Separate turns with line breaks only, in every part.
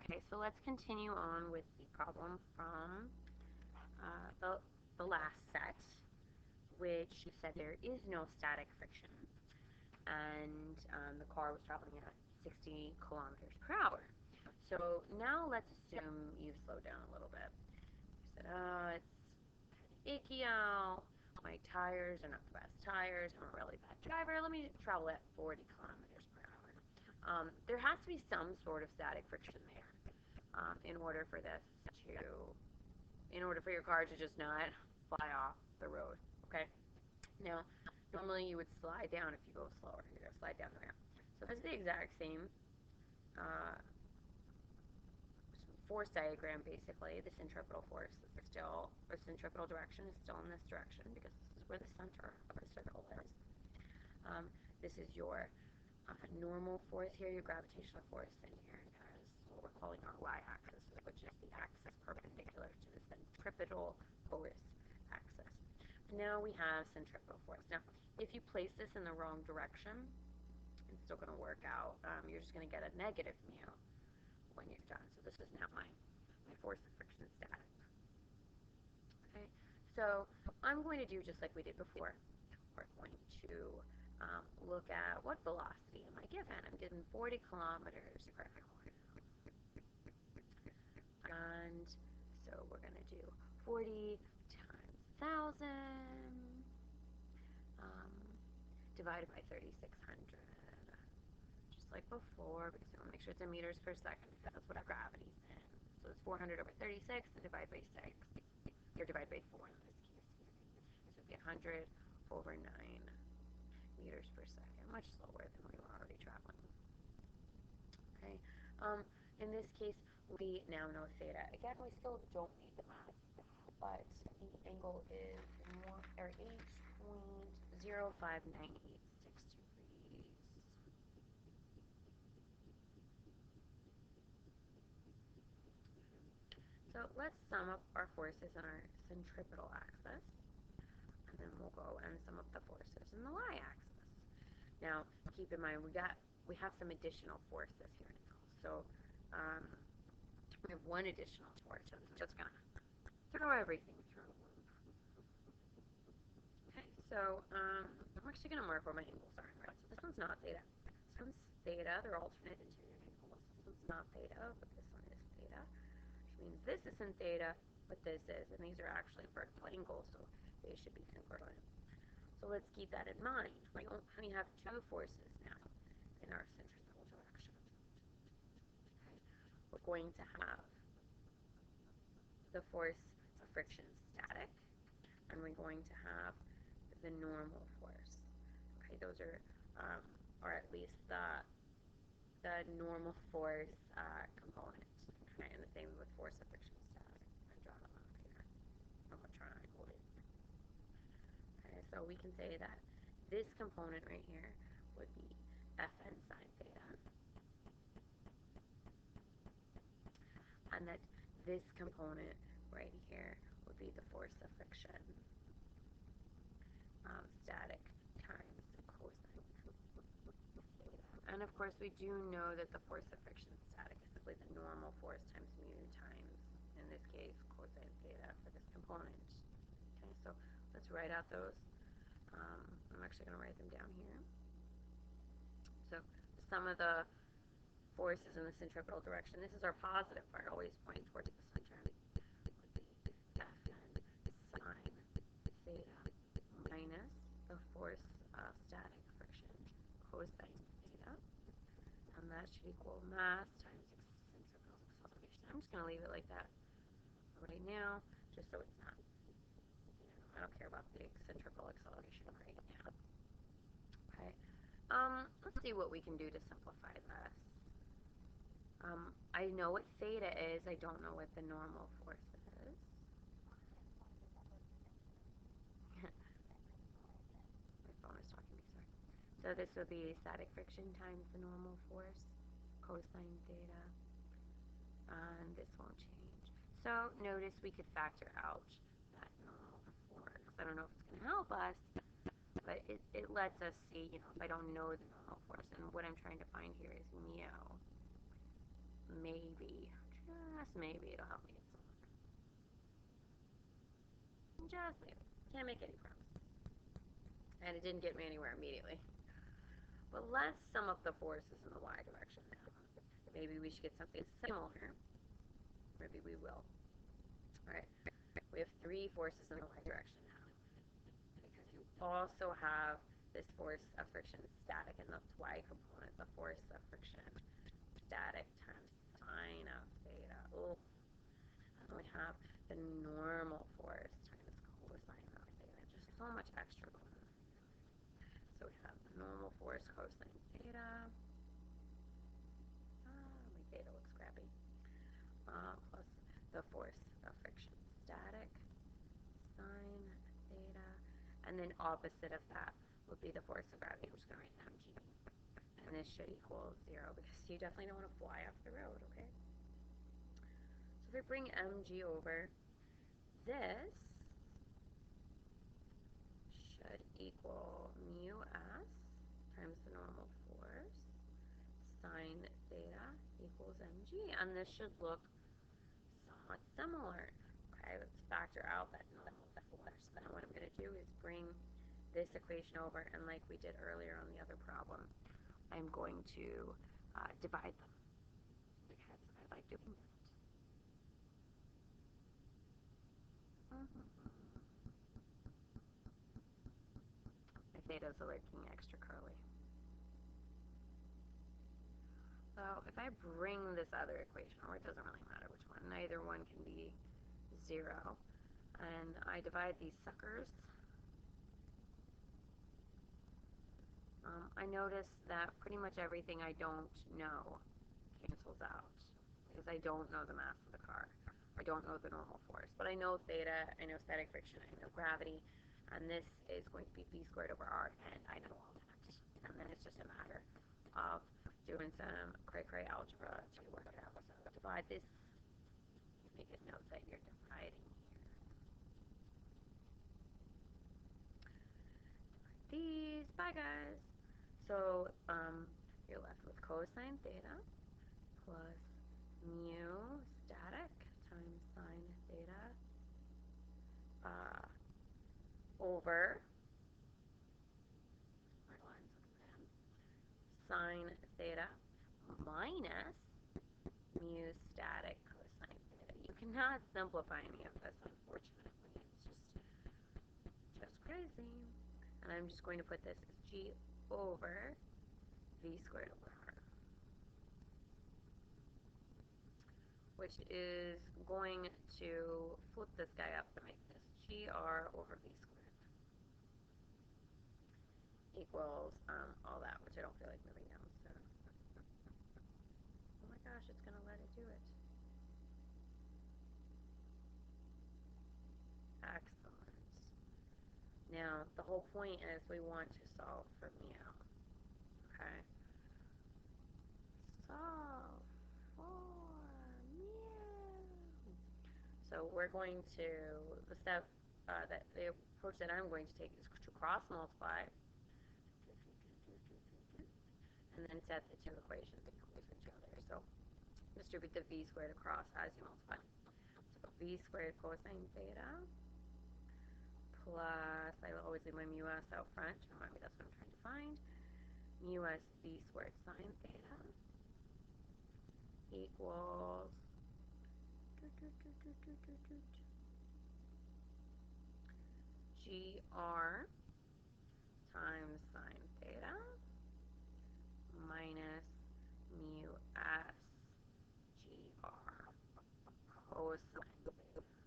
Okay, so let's continue on with the problem from the last set, which you said there is no static friction, and the car was traveling at 60 kilometers per hour. So now let's assume you've slowed down a little bit. You said, oh, it's icky out. My tires are not the best tires. I'm a really bad driver. Let me travel at 40 kilometers per hour. There has to be some sort of static friction there in order for your car to just not fly off the road. Okay. Now, normally you would slide down if you go slower. You're gonna slide down the ramp. So this is the exact same uh, force diagram. Basically, the centripetal force is still, or centripetal direction is still in this direction because this is where the center of the circle is. This is your normal force here, your gravitational force, and here is what we're calling our y-axis, which is the axis perpendicular to the centripetal force axis. Now we have centripetal force. Now, if you place this in the wrong direction, it's still going to work out. You're just going to get a negative mu when you're done. So this is now my force of friction static. Okay, so I'm going to do just like we did before. We're going to look at what velocity am I given. I'm given 40 kilometers per hour. And so we're going to do 40 times 1,000 divided by 3,600. Just like before, because we want to make sure it's in meters per second. That's what our gravity's in. So it's 400 over 36 and divide by 6. Or divide by 4 in this case. So we get 100 over 9 meters per second. Much slower than we were already traveling. Okay. In this case, we now know theta. Again, we still don't need the math, but the angle is 8.05986 degrees. So let's sum up our forces on our centripetal axis, and then we'll go and sum up the forces in the y-axis. Now, keep in mind, we have some additional forces here now. So we have one additional force, so it's just going to throw everything through. Okay, so I'm actually going to mark where my angles are. Right? So this one's not theta. This one's theta. They're alternate interior angles. This one's not theta, but this one is theta. Which means this isn't theta, but this is. And these are actually vertical angles, so they should be congruent. So let's keep that in mind. We have two forces now in our centripetal direction. Okay. We're going to have the force of friction static, and we're going to have the normal force. Okay, those are, or at least the normal force component. Okay, and the same with force of friction static. I draw them up here. I'm a triangle. Okay, so we can say that this component right here would be Fn sine theta, and that this component right here would be the force of friction static times cosine theta. And of course, we do know that the force of friction static is simply the normal force times mu times, in this case, cosine theta for this component. Okay, so let's write out those. I'm actually going to write them down here. So the sum of the forces in the centripetal direction, this is our positive part, always pointing towards the center, would be Fn sine theta minus the force of static friction cosine theta, and that should equal mass times centripetal acceleration. I'm just going to leave it like that right now, just so it's not, I don't care about the centripetal acceleration right now. Okay, let's see what we can do to simplify this. I know what theta is, I don't know what the normal force is. My phone is talking to me, sorry. So this would be static friction times the normal force, cosine theta, and this won't change. So notice we could factor out that normal force. I don't know if it's going to help us, but it lets us see, if I don't know the normal force, and what I'm trying to find here is mu. And maybe, just maybe, it'll help me get some. Just maybe. Can't make any promises. And it didn't get me anywhere immediately. But let's sum up the forces in the y direction now. Maybe we should get something similar. Maybe we will. Alright, we have 3 forces in the y direction now. Because you also have this force of friction static in the y component, the force of friction static times sine of theta. Oh, and we have the normal force times cosine of theta. Just so much extra going on. So we have the normal force cosine theta. My theta looks crappy. Plus the force of friction static sine theta. And then opposite of that would be the force of gravity. I'm just going to write mg. And this should equal 0 because you definitely don't want to fly off the road, okay? So if we bring mg over, this should equal mu s times the normal force sine theta equals mg. And this should look somewhat similar. Okay, let's factor out that normal force. Then what I'm going to do is bring this equation over, and like we did earlier on the other problem, I'm going to divide them because I like doing that. My theta's are looking extra curly. So if I bring this other equation over, it doesn't really matter which one. Neither one can be 0. And I divide these suckers. I notice that pretty much everything I don't know cancels out because I don't know the mass of the car. I don't know the normal force, but I know theta, I know static friction, I know gravity, and this is going to be v squared over r, and I know all that. And then it's just a matter of doing some cray-cray algebra to work it out. So divide this, make a note that you're dividing here. These, bye guys. So you're left with cosine theta plus mu static times sine theta over sine theta minus mu static cosine theta. You cannot simplify any of this, unfortunately. It's just crazy. And I'm just going to put this as g over v squared over r, which is going to flip this guy up to make this gr over v squared equals all that, which I don't feel like moving now. So, oh my gosh, it's going to let it do it. Excellent. Now, the whole point is we want to solve for mu. Okay? Solve for mu. So we're going to, the step, the approach that I'm going to take is to cross multiply and then set the two equations equal to each other. So distribute the v squared across as you multiply. So v squared cosine theta plus, I will always leave my mu s out front. Remind me that's what I'm trying to find. Mu s v squared sine theta equals gr times sine theta minus mu s gr cosine theta.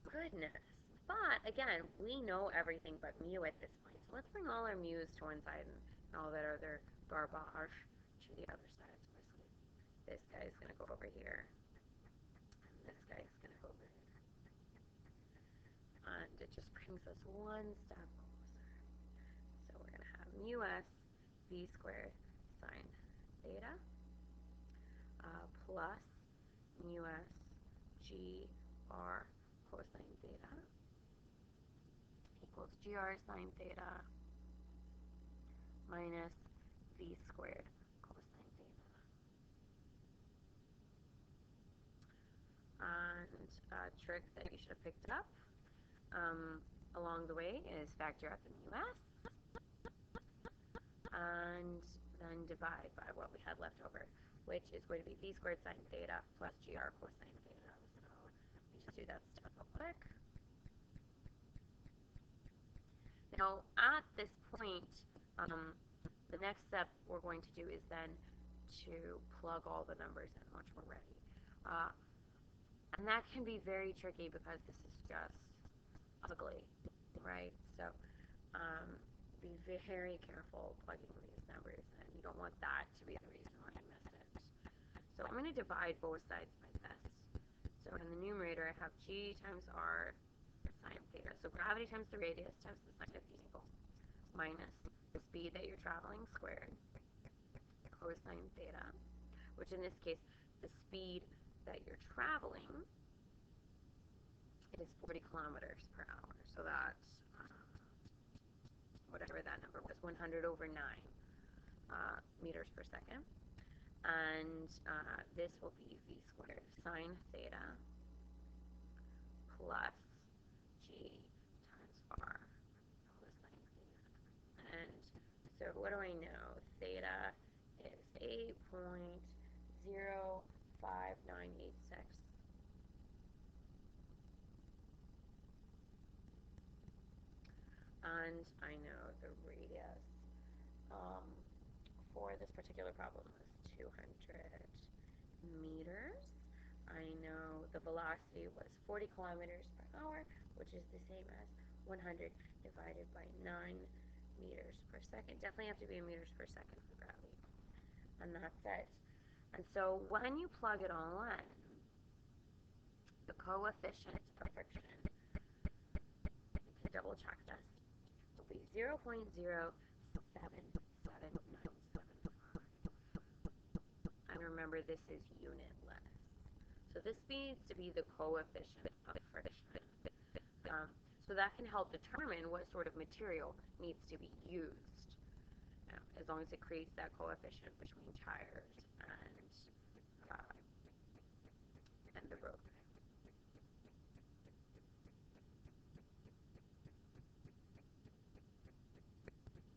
Goodness. But again, we know everything but mu at this point. So let's bring all our mu's to one side and all that other garbage to the other side. So this guy's going to go over here. And this guy's going to go over here. And it just brings us one step closer. So we're going to have mu s v squared sine theta plus mu s gr cosine theta equals gr sine theta minus v squared cosine theta. trick that you should have picked up along the way is factor out the mu s and then divide by what we had left over, which is going to be v squared sine theta plus gr cosine theta. So let me just do that step real quick. Now, at this point, the next step we're going to do is then to plug all the numbers in once we're ready. And that can be very tricky because this is just ugly, right? So be very careful plugging these numbers in. You don't want that to be the reason why you missed it. So I'm going to divide both sides by this. So in the numerator, I have g times r sine theta. So gravity times the radius times the sine of the angle minus the speed that you're traveling squared cosine theta, which in this case, the speed that you're traveling is 40 kilometers per hour. So that's whatever that number was, 100 over 9 meters per second. And this will be v squared sine theta plus g times r cosine theta. And so what do I know? Theta is 8.05986. And I know the radius for this particular problem is 200 meters. I know the velocity was 40 kilometers per hour, which is the same as 100 divided by 9 meters per second. Definitely have to be in meters per second for gravity. And that's it. And so when you plug it all in, the coefficient of friction, you can double check this, will be 0.07797. And remember, this is unitless. So this needs to be the coefficient of friction. So that can help determine what sort of material needs to be used, as long as it creates that coefficient between tires and